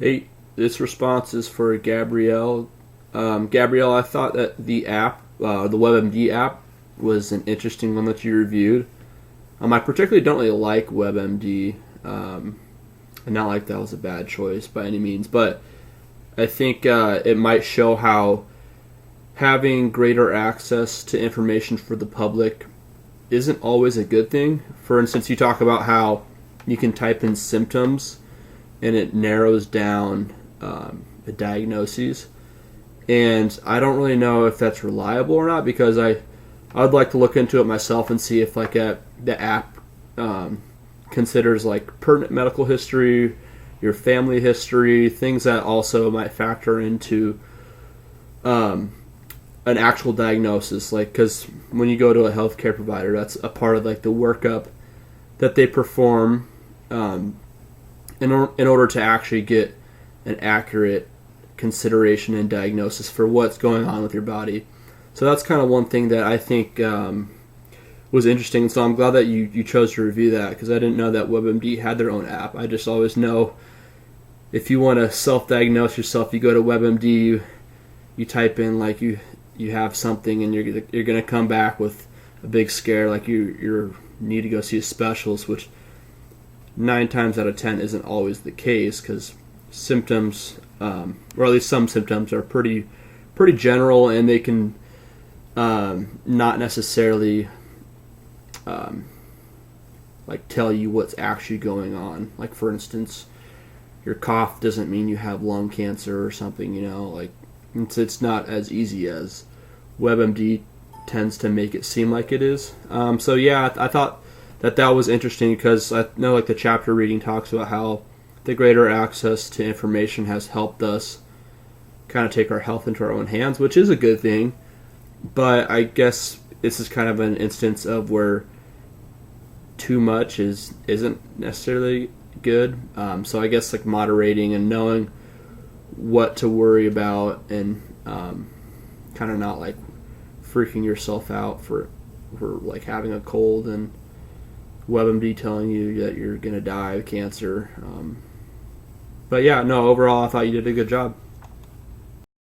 Hey, this response is for Gabrielle. Gabrielle, I thought that the app, the WebMD app, was an interesting one that you reviewed. I particularly don't really like WebMD, and not like that was a bad choice by any means, but I think it might show how having greater access to information for the public isn't always a good thing. For instance, you talk about how you can type in symptoms and it narrows down the diagnoses. And I don't really know if that's reliable or not, because I'd like to look into it myself and see if the app considers like pertinent medical history, your family history, things that also might factor into an actual diagnosis. Like, because when you go to a healthcare provider, that's a part of like the workup that they perform in order to actually get an accurate consideration and diagnosis for what's going on with your body. So that's kind of one thing that I think was interesting. So I'm glad that you chose to review that, because I didn't know that WebMD had their own app. I just always know if you want to self-diagnose yourself, you go to WebMD, you type in like you have something, and you're gonna come back with a big scare, like you need to go see a specialist, which 9 times out of 10 isn't always the case, because symptoms, or at least some symptoms, are pretty general, and they can not necessarily like tell you what's actually going on. Like, for instance, your cough doesn't mean you have lung cancer or something. Like it's not as easy as WebMD tends to make it seem like it is. So yeah, I thought that was interesting, because I know like the chapter reading talks about how the greater access to information has helped us kind of take our health into our own hands, which is a good thing. But I guess this is kind of an instance of where too much isn't necessarily good. So I guess like moderating and knowing what to worry about, and kind of not like freaking yourself out for like having a cold and WebMD telling you that you're gonna die of cancer. But yeah, no, overall I thought you did a good job.